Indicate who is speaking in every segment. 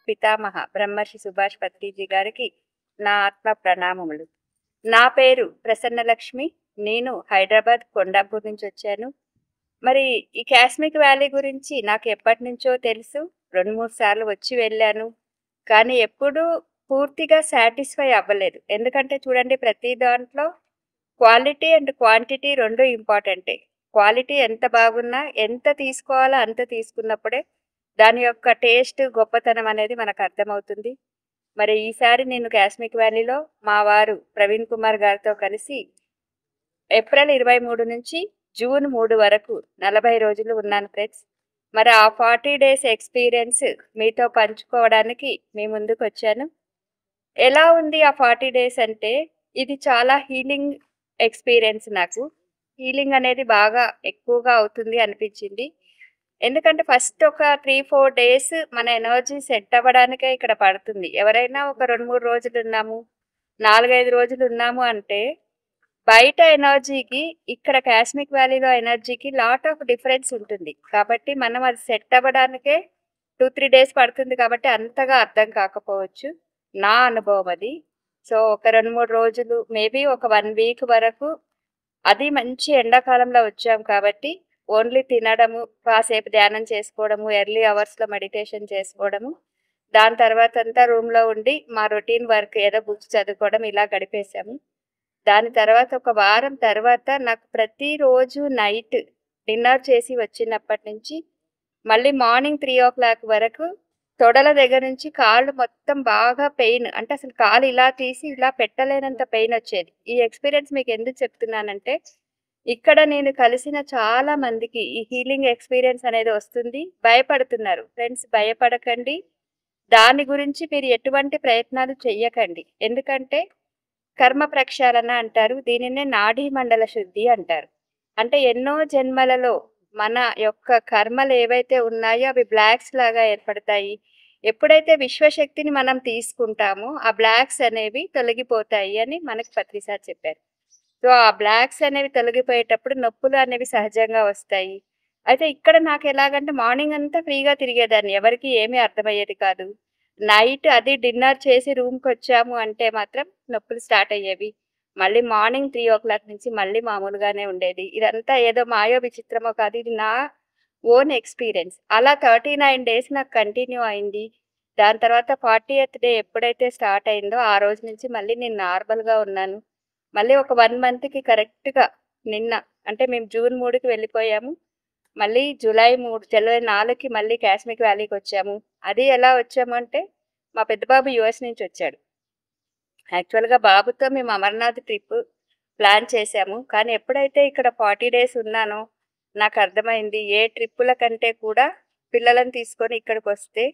Speaker 1: పితామహ బ్రహ్మర్షి సుభాష్ పత్రిజీ గారికి నా ఆత్మ ప్రణామములు. నా పేరు ప్రసన్నలక్ష్మి. నేను హైదరాబాద్ కొండాపూర్ నుంచి వచ్చాను. మరి ఈ కాస్మిక్ వ్యాలీ గురించి నాకు ఎప్పటినుంచో తెలుసు. 2, 3 సార్లు వచ్చి వెళ్ళాను. కానీ ఎప్పుడూ పూర్తిగా సాటిస్ఫై అవ్వలేదు. ఎందుకంటే చూడండి, ప్రతి దాంట్లో క్వాలిటీ అండ్ క్వాంటిటీ 2 ఇంపార్టెంటే. క్వాలిటీ ఎంత బాగున్నా, ఎంత తీసుకోవాలో అంత తీసుకున్నప్పుడే దాని యొక్క టేస్ట్, గొప్పతనం అనేది మనకు అర్థమవుతుంది. మరి ఈసారి నేను కాస్మిక్ వ్యాలీలో మా వారు ప్రవీణ్ కుమార్ గారితో కలిసి ఏప్రిల్ 23 నుంచి జూన్ 3 వరకు 40 రోజులు ఉన్నాను ఫ్రెండ్స్. మరి ఆ 40 డేస్ ఎక్స్‌పీరియన్స్ మీతో పంచుకోవడానికి మీ ముందుకొచ్చాను. ఎలా ఉంది ఆ 40 డేస్ అంటే, ఇది చాలా హీలింగ్ ఎక్స్‌పీరియన్స్ నాకు. హీలింగ్ అనేది బాగా ఎక్కువగా అవుతుంది అనిపించింది. ఎందుకంటే ఫస్ట్ ఒక 3, 4 డేస్ మన ఎనర్జీ సెట్ అవ్వడానికే ఇక్కడ పడుతుంది. ఎవరైనా ఒక 2, 3 రోజులున్నాము, 4, 5 రోజులున్నాము అంటే బయట ఎనర్జీకి, ఇక్కడ కాస్మిక్ వ్యాలీలో ఎనర్జీకి లాట్ ఆఫ్ డిఫరెన్స్ ఉంటుంది. కాబట్టి మనం అది సెట్ అవ్వడానికే 2, 3 డేస్ పడుతుంది కాబట్టి అంతగా అర్థం కాకపోవచ్చు. నా అనుభవం అది. సో, ఒక 2, 3 రోజులు మేబీ ఒక 1 వీక్ వరకు అది మంచి ఎండాకాలంలో వచ్చాం కాబట్టి ఓన్లీ తినడము, కాసేపు ధ్యానం చేసుకోవడము, ఎర్లీ అవర్స్‌లో మెడిటేషన్ చేసుకోవడము. దాని తర్వాతంతా రూమ్‌లో ఉండి మా రొటీన్ వర్క్ ఏదో బుక్స్ చదువుకోవడం ఇలా గడిపేశాము. దాని తర్వాత ఒక వారం తర్వాత నాకు ప్రతిరోజు నైట్ డిన్నర్ చేసి వచ్చినప్పటి నుంచి మళ్ళీ మార్నింగ్ 3:00 వరకు తొడల దగ్గర నుంచి కాళ్ళు మొత్తం బాగా పెయిన్. అంటే అసలు కాలు ఇలా తీసి ఇలా పెట్టలేనంత పెయిన్ వచ్చేది. ఈ ఎక్స్‌పీరియన్స్ మీకు ఎందుకు చెప్తున్నానంటే, ఇక్కడ నేను కలిసిన చాలా మందికి ఈ హీలింగ్ ఎక్స్‌పీరియన్స్ అనేది వస్తుంది. భయపడుతున్నారు. ఫ్రెండ్స్, భయపడకండి. దాని గురించి మీరు ఎటువంటి ప్రయత్నాలు చెయ్యకండి. ఎందుకంటే కర్మ ప్రక్షాళన అంటారు. దీనినే నాడీ మండల శుద్ధి అంటారు. అంటే ఎన్నో జన్మలలో మన యొక్క కర్మలు ఏవైతే ఉన్నాయో అవి బ్లాక్స్ లాగా ఏర్పడతాయి. ఎప్పుడైతే విశ్వశక్తిని మనం తీసుకుంటామో ఆ బ్లాక్స్ అనేవి తొలగిపోతాయి అని మనకు పత్రి సార్ చెప్పారు. సో, ఆ బ్లాక్స్ అనేవి తొలగిపోయేటప్పుడు నొప్పులు అనేవి సహజంగా వస్తాయి. అయితే ఇక్కడ నాకు ఎలాగంటే మార్నింగ్ అంతా ఫ్రీగా తిరిగేదాన్ని. ఎవరికీ ఏమీ అర్థమయ్యేది కాదు. నైట్ అది డిన్నర్ చేసి రూమ్‌కొచ్చాము అంటే మాత్రం నొప్పులు స్టార్ట్ అయ్యేవి. మళ్ళీ మార్నింగ్ 3:00 నుంచి మళ్ళీ మామూలుగానే ఉండేది. ఇదంతా ఏదో మాయో విచిత్రమో కాదు. ఇది నా ఓన్ ఎక్స్‌పీరియన్స్. అలా 39 డేస్ నాకు కంటిన్యూ అయింది. దాని తర్వాత 40థ్ డే ఎప్పుడైతే స్టార్ట్ అయిందో ఆ రోజు నుంచి మళ్ళీ నేను నార్మల్‌గా ఉన్నాను. మళ్ళీ ఒక 1 మంత్‌కి కరెక్ట్‌గా నిన్న, అంటే మేము జూన్ 3కి వెళ్ళిపోయాము. మళ్ళీ జూలై 4కి మళ్ళీ కాస్మిక్ వ్యాలీకొచ్చాము. అది ఎలా వచ్చామంటే, మా పెద్ద బాబు యూఎస్ నుంచి వచ్చాడు. యాక్చువల్‌గా బాబుతో మేము అమర్నాథ్ ట్రిప్ ప్లాన్ చేశాము. కానీ ఎప్పుడైతే ఇక్కడ 40 డేస్ ఉన్నానో నాకర్థమైంది, ఏ ట్రిప్పుల కంటే కూడా పిల్లలను తీసుకొని ఇక్కడికొస్తే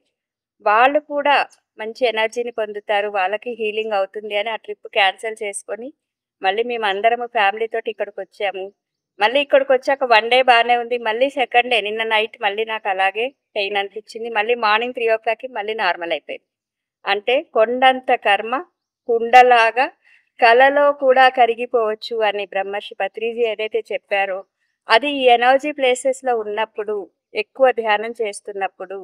Speaker 1: వాళ్ళు కూడా మంచి ఎనర్జీని పొందుతారు. వాళ్ళకి హీలింగ్ అవుతుంది అని ఆ ట్రిప్ క్యాన్సెల్ చేసుకొని మళ్ళీ మేమందరము ఫ్యామిలీతోటి ఇక్కడికొచ్చాము. మళ్ళీ ఇక్కడికొచ్చాక 1 డే బానే ఉంది. మళ్ళీ సెకండ్ డే నిన్న నైట్ మళ్ళీ నాకు అలాగే పెయిన్ అనిపించింది. మళ్ళీ మార్నింగ్ 3:00కి మళ్ళీ నార్మల్ అయిపోయింది. అంటే కొండంత కర్మ కుండలాగా కలలో కూడా కరిగిపోవచ్చు అని బ్రహ్మర్షి పత్రిజీ ఏదైతే చెప్పారో, అది ఈ ఎనర్జీ ప్లేసెస్‌లో ఉన్నప్పుడు, ఎక్కువ ధ్యానం చేస్తున్నప్పుడు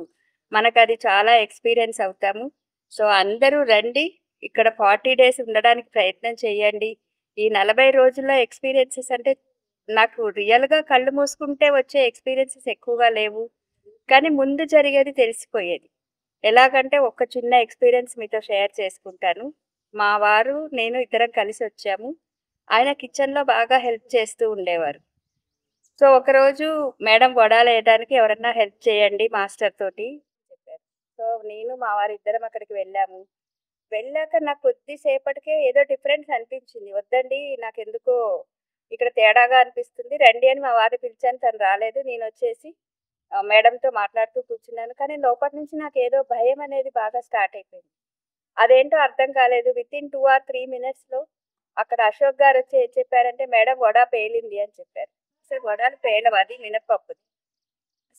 Speaker 1: మనకది చాలా ఎక్స్‌పీరియన్స్ అవుతాము. సో, అందరూ రండి. ఇక్కడ 40 డేస్ ఉండడానికి ప్రయత్నం చేయండి. ఈ 40 రోజుల్లో ఎక్స్‌పీరియన్సెస్ అంటే నాకు రియల్‌గా కళ్ళు మూసుకుంటే వచ్చే ఎక్స్‌పీరియన్సెస్ ఎక్కువగా లేవు. కానీ ముందు జరిగేది తెలిసిపోయేది. ఎలాగంటే ఒక చిన్న ఎక్స్‌పీరియన్స్ మీతో షేర్ చేసుకుంటాను. మా వారు, నేను ఇద్దరం కలిసొచ్చాము. ఆయన కిచెన్‌లో బాగా హెల్ప్ చేస్తూ ఉండేవారు. సో, ఒకరోజు మేడం వడాలేయడానికి ఎవరన్నా హెల్ప్ చేయండి మాస్టర్ తోటి చెప్పారు. సో, నేను మా వారిద్దరం అక్కడికి వెళ్ళాము. వెళ్ళాక నాకు కొద్దిసేపటికే ఏదో డిఫరెన్స్ అనిపించింది. వద్దండి, నాకెందుకో ఇక్కడ తేడాగా అనిపిస్తుంది. రండి అని మా వారిని పిలిచాను. తను రాలేదు. నేనొచ్చేసి మేడంతో మాట్లాడుతూ కూర్చున్నాను. కానీ లోపటి నుంచి నాకేదో భయం అనేది బాగా స్టార్ట్ అయిపోయింది. అదేంటో అర్థం కాలేదు. వితిన్ 2 ఆర్ 3 మినిట్స్‌లో అక్కడ అశోక్ గారొచ్చి ఏం చెప్పారంటే, "మేడం వడ పేలింది" అని చెప్పారు. అసలు వడలు పేలవు, అది మినపప్పుది.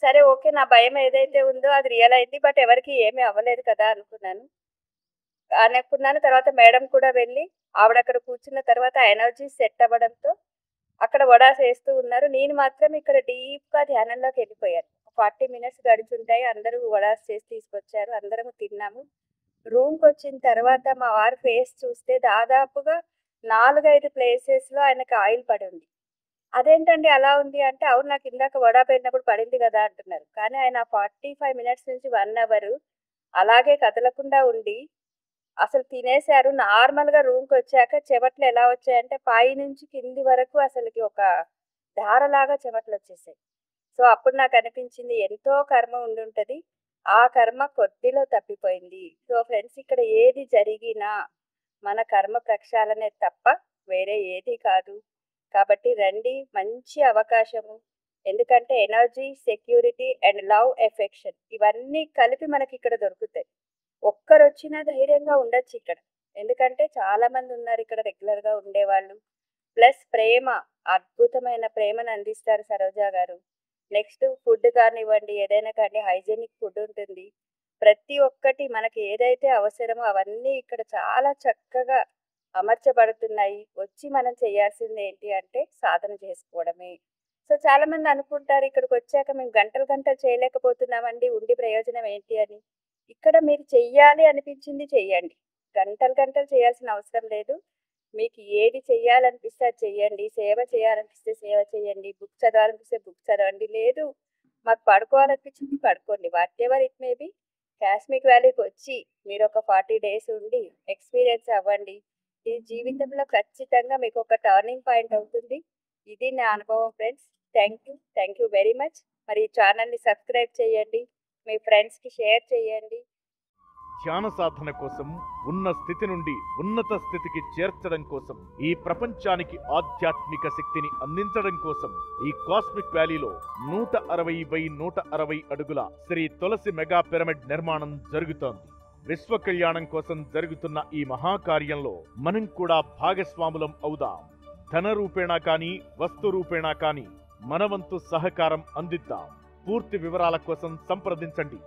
Speaker 1: సరే, ఓకే. నా భయం ఏదైతే ఉందో అది రియల్ అయింది. బట్ ఎవరికీ ఏమీ అవ్వలేదు కదా అనుకున్నాను. అనుకున్నాను. తర్వాత మేడం కూడా వెళ్ళి ఆవిడక్కడ కూర్చున్న తర్వాత ఆ ఎనర్జీ సెట్ అవ్వడంతో అక్కడ వడాస్ వేస్తూ ఉన్నారు. నేను మాత్రం ఇక్కడ డీప్‌గా ధ్యానంలోకి వెళ్ళిపోయాను. 40 మినిట్స్ గడిచుంటాయి. అందరూ వడాస్ చేసి తీసుకొచ్చారు. అందరము తిన్నాము. రూమ్‌కొచ్చిన తర్వాత మా వారి ఫేస్ చూస్తే దాదాపుగా 4, 5 ప్లేసెస్‌లో ఆయనకి ఆయిల్ పడుంది. అదేంటండి అలా ఉంది అంటే, అవును నాకు ఇందాక వడ పెట్టినప్పుడు పడింది గదా! అంటున్నారు. కానీ ఆయన 45 మినిట్స్ నుంచి 1 అవరు అలాగే కదలకుండా ఉండి అసలు తినేసారు. నార్మల్‌గా రూమ్‌కొచ్చాక చెమటలు ఎలా వచ్చాయంటే పైనుంచి కింది వరకు అసలకి ఒక ధారలాగా చెమటలొచ్చేసాయి. సో, అప్పుడు నాకనిపించింది ఎంతో కర్మ ఉండుంటది. ఆ కర్మ కొద్దిలో తప్పిపోయింది. సో, ఫ్రెండ్స్ ఇక్కడ ఏది జరిగినా మన కర్మ ప్రక్షాళనే తప్ప వేరే ఏది కాదు. కాబట్టి రండి మంచి అవకాశము. ఎందుకంటే energy, security and love, affection ఇవన్నీ కలిపి మనకిక్కడ దొరుకుతాయి. ఒక్కరొచ్చినా ధైర్యంగా ఉండొచ్చిక్కడ. ఎందుకంటే చాలామంది ఉన్నారిక్కడ రెగ్యులర్‌గా ఉండేవాళ్ళు. ప్లస్ ప్రేమ, అద్భుతమైన ప్రేమను అందిస్తారు సరోజా గారు. నెక్స్ట్ ఫుడ్ కానివ్వండి, ఏదైనా కానీ హైజీనిక్ ఫుడ్ ఉంటుంది. ప్రతి ఒక్కటి మనకి ఏదైతే అవసరమో అవన్నీ ఇక్కడ చాలా చక్కగా అమర్చబడుతున్నాయి. వచ్చి మనం చేయాల్సింది ఏంటి అంటే సాధన చేసుకోవడమే. సో, చాలామంది అనుకుంటారు ఇక్కడికొచ్చాక మేము గంటలు గంటలు చేయలేకపోతున్నామండి, ఉండి ప్రయోజనం ఏంటి అని. ఇక్కడ మీరు చెయ్యాలి అనిపించింది చెయ్యండి. గంటలు గంటలు చేయాల్సిన అవసరం లేదు. మీకు ఏది చెయ్యాలనిపిస్తే అది చెయ్యండి. సేవ చేయాలనిపిస్తే సేవ చేయండి. బుక్ చదవాలనిపిస్తే బుక్ చదవండి. లేదు మాకు పడుకోవాలనిపించింది పడుకోండి. Whatever it may be. Cosmic వ్యాలీకొచ్చి మీరొక 40 డేస్ ఉండి ఎక్స్‌పీరియన్స్ అవ్వండి. ఇది జీవితంలో ఖచ్చితంగా మీకొక టర్నింగ్ పాయింట్ అవుతుంది. ఇది నా అనుభవం friends. Thank you very much. మరి ఈ ఛానల్‌ని సబ్స్క్రైబ్ చేయండి. మీ ఫ్రెండ్స్‌కి షేర్ చేయండి.
Speaker 2: ధ్యాన సాధన కోసం ఉన్న స్థితి నుండి ఉన్నత స్థితికి చేర్చడం కోసం ఈ ప్రపంచానికి ఆధ్యాత్మిక శక్తిని అందించడం కోసం ఈ కాస్మిక్ వ్యాలీలో 160 బై 160 అడుగుల శ్రీ తులసి మెగా పిరమిడ్ నిర్మాణం జరుగుతోంది. విశ్వ కళ్యాణం కోసం జరుగుతున్న ఈ మహాకార్యంలో మనం కూడా భాగస్వాములం అవుదాం. ధన రూపేణా కానీ వస్తు రూపేణా కానీ మనవంతు సహకారం అందిద్దాం. పూర్తి వివరాల కోసం సంప్రదించండి